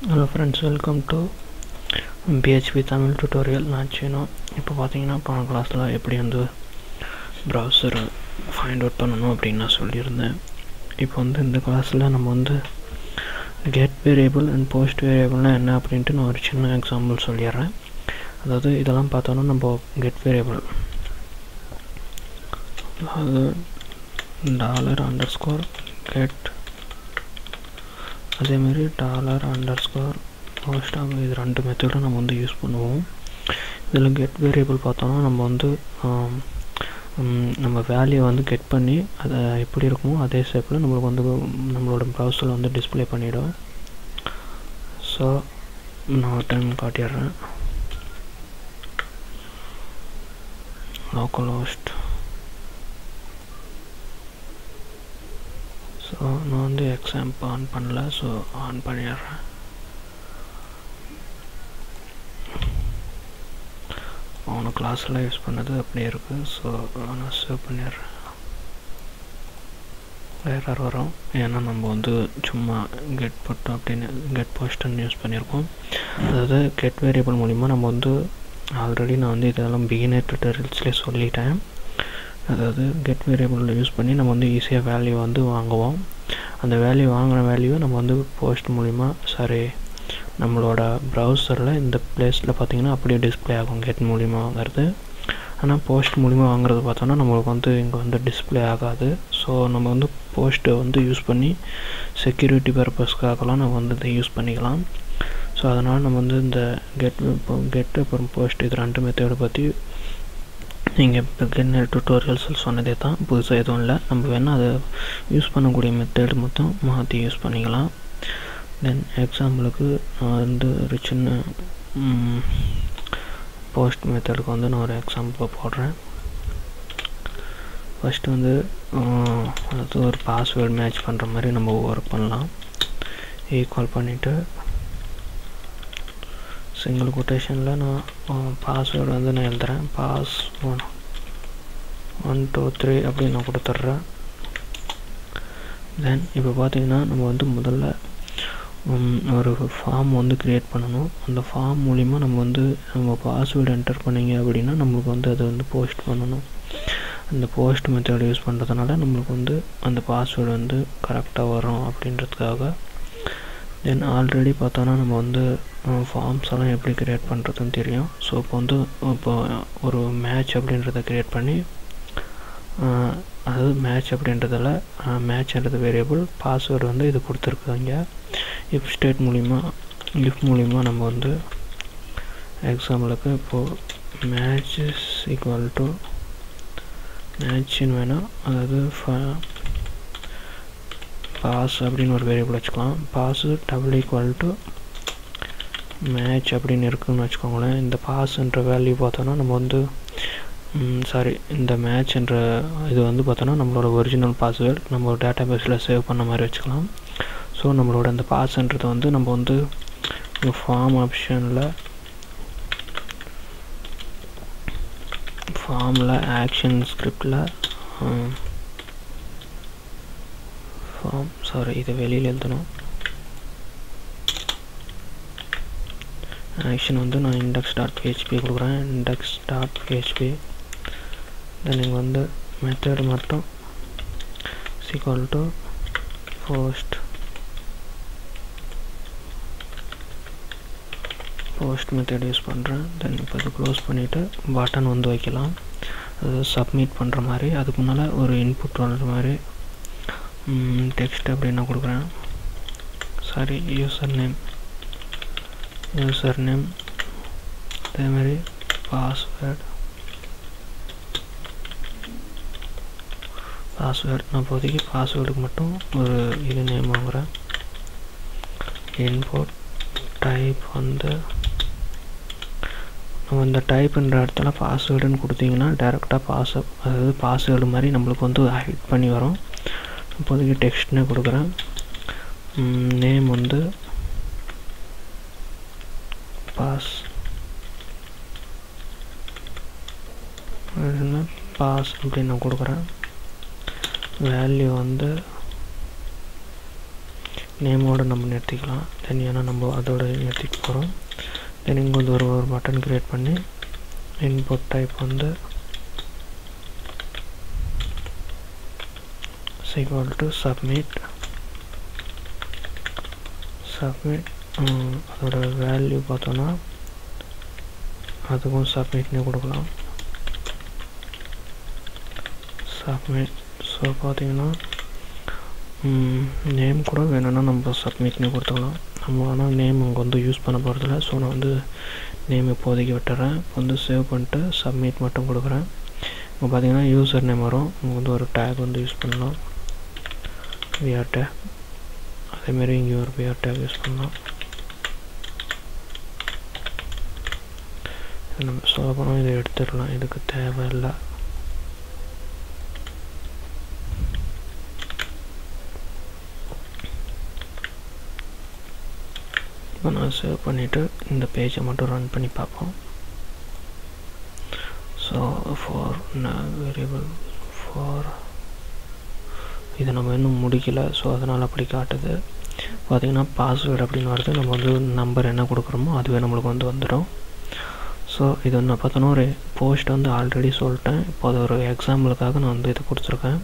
Hello friends, welcome to PHP Tamil tutorial. நான் சீனோ. இப்போ பார்த்தீங்கன்னா போன கிளாஸில் எப்படி வந்து ப்ரௌசரை ஃபைண்ட் அவுட் பண்ணணும் அப்படின்னு நான் சொல்லியிருந்தேன். இப்போ வந்து இந்த கிளாஸில் நம்ம வந்து கெட் வேரியபிள் அண்ட் போஸ்ட் வேரியபிள்னால் என்ன அப்படின்ட்டு நான் ஒரு சின்ன எக்ஸாம்பிள் சொல்லிடுறேன். அதாவது இதெல்லாம் பார்த்தோன்னா நம்ம கெட் வேரியபிள் அதாவது $_get அதேமாதிரி $_post இது ரெண்டு மெத்தடும் நம்ம வந்து யூஸ் பண்ணுவோம். இதில் கெட் வேரியபிள் பார்த்தோன்னா நம்ம வந்து நம்ம வேல்யூ வந்து கெட் பண்ணி அதை எப்படி இருக்குமோ அதே ஷேப்பில் நம்மளுக்கு வந்து நம்மளோட ப்ரௌசரில் வந்து டிஸ்பிளே பண்ணிவிடும். ஸோ நான் ஒரு டைம் காட்டிடுறேன். localhost. ஸோ நான் வந்து எக்ஸாம்ப் ஆன் பண்ணல, ஸோ ஆன் பண்ணிடுறேன். அவனை கிளாஸில் யூஸ் பண்ணது அப்படியே இருக்குது. ஸோ நான் சேவ் பண்ணிடுறேன். எரர் வரும், ஏன்னா நம்ம வந்து சும்மா கெட் போட்டோம் அப்படின்னு கெட் போஸ்ட்னு யூஸ் பண்ணியிருக்கோம். அதாவது கெட் வேரியபிள் மூலிமா நம்ம வந்து ஆல்ரெடி நான் வந்து இதெல்லாம் பிகினர் டுட்டோரியல்ஸ்லேயே சொல்லிட்டேன். அதாவது கெட் வேரியபிள் யூஸ் பண்ணி நம்ம வந்து ஈஸியாக வேல்யூ வந்து வாங்குவோம். அந்த வேல்யூ வாங்கின வேல்யூவை நம்ம வந்து போஸ்ட் மூலிமா நம்மளோட ப்ரௌசரில் இந்த பிளேஸில் பார்த்திங்கன்னா அப்படியே டிஸ்பிளே ஆகும் கெட் மூலிமா வாங்குறது. ஆனால் போஸ்ட் மூலிமா வாங்குறது பார்த்தோன்னா நம்மளுக்கு வந்து இங்கே வந்து டிஸ்பிளே ஆகாது. ஸோ நம்ம வந்து போஸ்ட்டை வந்து யூஸ் பண்ணி செக்யூரிட்டி பர்பஸ்க்காகலாம் நம்ம வந்து இதை யூஸ் பண்ணிக்கலாம். ஸோ அதனால் நம்ம வந்து இந்த கெட் அப்புறம் போஸ்ட் இது ரெண்டு மெத்தடை பற்றி நீங்கள் பிகினர் டுட்டோரியல்ஸில் சொன்னதே தான், புதுசாக எதுவும் இல்லை. நம்ம வேணால் அதை யூஸ் பண்ணக்கூடிய மெத்தட் மொத்தம் மாற்றி யூஸ் பண்ணிக்கலாம். தென் எக்ஸாம்பிளுக்கு நான் வந்து ஒரு சின்ன போஸ்ட் மெத்தடுக்கு வந்து நான் ஒரு எக்ஸாம்பிள் போடுறேன். ஃபஸ்ட்டு வந்து அது ஒரு பாஸ்வேர்டு மேட்ச் பண்ணுற மாதிரி நம்ம ஒர்க் பண்ணலாம். ஈக்குவல் பண்ணிவிட்டு சிங்கிள் கொட்டேஷனில் நான் பாஸ்வேர்டு வந்து நான் எழுதுகிறேன். பாஸ் 1 2 3 அப்படின்னு நான் கொடுத்துட்றேன். தென் இப்போ பார்த்திங்கன்னா நம்ம வந்து முதல்ல ஒரு ஃபார்ம் வந்து க்ரியேட் பண்ணணும். அந்த ஃபார்ம் மூலிமா நம்ம பாஸ்வேர்டு என்டர் பண்ணிங்க அப்படின்னா நம்மளுக்கு வந்து அதை வந்து போஸ்ட் பண்ணணும். அந்த போஸ்ட் மெத்தட் யூஸ் பண்ணுறதுனால நம்மளுக்கு வந்து அந்த பாஸ்வேர்டு வந்து கரெக்டாக வரும் அப்படின்றதுக்காக. தென் ஆல்ரெடி பார்த்தோன்னா நம்ம வந்து ஃபார்ம்ஸ் எல்லாம் எப்படி க்ரியேட் பண்ணுறதுன்னு தெரியும். ஸோ இப்போ ஒரு மேட்ச் அப்படின்றத க்ரியேட் பண்ணி அதாவது மேட்ச் அப்படின்றதில் மேட்ச்ன்றது வேரியபிள், பாஸ்வேர்டு வந்து இது கொடுத்துருக்காங்க. இஃப் ஸ்டேட் மூலிமா நம்ம வந்து எக்ஸாம்பிளுக்கு இப்போது மேட்ச் இஸ் ஈக்குவல் டு மேட்ச்னு வேணால், அதாவது பாஸ் அப்படின்னு ஒரு வேரியபிள் வச்சுக்கலாம். பாஸு == மேட்ச் அப்படின்னு இருக்குதுன்னு வச்சுக்கோங்களேன். இந்த பாஸ்ன்ற வேல்யூ பார்த்தோன்னா நம்ம வந்து இந்த மேட்ச்ன்ற இது வந்து பார்த்தோன்னா நம்மளோட ஒரிஜினல் பாஸ்வேர்டு நம்ம டேட்டா பேஸில் சேவ் பண்ண மாதிரி வச்சுக்கலாம். ஸோ நம்மளோட அந்த பாஸ்ன்றதை வந்து நம்ம வந்து ஃபார்ம் ஃபார்மில் ஆக்ஷன் ஸ்கிரிப்டில் இதை வெளியில் எழுதணும். ஆக்ஷன் வந்து நான் index.php கொடுக்குறேன். index.php தென் இங்கே வந்து மெத்தட் மட்டும் = போஸ்ட் மெத்தட் யூஸ் பண்ணுறேன். தென் இப்போ இது க்ளோஸ் பண்ணிவிட்டு பட்டன் வந்து வைக்கலாம், அது சப்மிட் பண்ணுற மாதிரி. அதுக்கு முன்னால் ஒரு இன்புட் வர்ற மாதிரி டெக்ஸ்ட் அப்படின்னு நான் கொடுக்குறேன். யூசர் நேம் அதேமாதிரி பாஸ்வேர்டு நான் இப்போதைக்கு பாஸ்வேர்டுக்கு மட்டும் ஒரு இது நேம் வாங்குகிறேன். இன்புட் டைப் வந்து நம்ம இந்த டைப்புன்ற இடத்துல பாஸ்வேர்டுன்னு கொடுத்தீங்கன்னா டேரெக்டாக அதாவது பாஸ்வேர்டு மாதிரி நம்மளுக்கு வந்து ஹைட் பண்ணி வரும். இப்போதைக்கு டெக்ஸ்ட்னே கொடுக்குறேன். நேம் வந்து பாஸ் அப்படின்னு நான் கொடுக்குறேன். வேல்யூ வந்து நேமோடு நம்ம நிறுத்திக்கலாம். தென் ஏன்னா நம்ம அதோட நிறுத்திக்க போகிறோம். தென் இங்கே வந்து ஒரு பட்டன் க்ரியேட் பண்ணி இன்புட் டைப் வந்து equal to submit. அதோட வேல்யூ பார்த்தோன்னா அதுக்கும் சப்மிட்னே கொடுக்கலாம். சப்மிட். ஸோ பார்த்தீங்கன்னா நேம் கூட வேணும்னா நம்ம சப்மிட்னே கொடுத்துக்கலாம். நம்ம ஆனால் நேம் அங்கே வந்து யூஸ் பண்ண போகிறதில்ல. ஸோ நான் வந்து நேம் இப்போதைக்கு விட்டுறேன். இப்போ வந்து சேவ் பண்ணிட்டு சப்மிட் மட்டும் கொடுக்குறேன். இப்போ பார்த்தீங்கன்னா யூசர் நேம் வரும். இங்கே வந்து ஒரு டேக் வந்து யூஸ் பண்ணலாம், விஆர் டேக். அதேமாரி இங்கே ஒரு விஆர் டேக் யூஸ் பண்ணலாம். நம்ம சொல்ல போனால் இதை எடுத்துடலாம், இதுக்கு தேவையில்லை. இப்போ நான் சேவ் பண்ணிவிட்டு இந்த பேஜை மட்டும் ரன் பண்ணி பார்ப்போம். ஸோ ஃபார் வேரியபிள் ஃபார் இதை நம்ம இன்னும் முடிக்கலை. ஸோ அதனால் அப்படி காட்டுது. பார்த்திங்கன்னா பாஸ்வேர்டு அப்படின்னு வருது. நம்ம வந்து நம்பர் என்ன கொடுக்குறோமோ அதுவே நம்மளுக்கு வந்து வந்துடும். ஸோ இது வந்து நான் பார்த்தோன்னா ஒரு போஸ்ட் வந்து ஆல்ரெடி சொல்லிட்டேன். இப்போ அது ஒரு எக்ஸாம்பிளுக்காக நான் வந்து இது கொடுத்துருக்கேன்.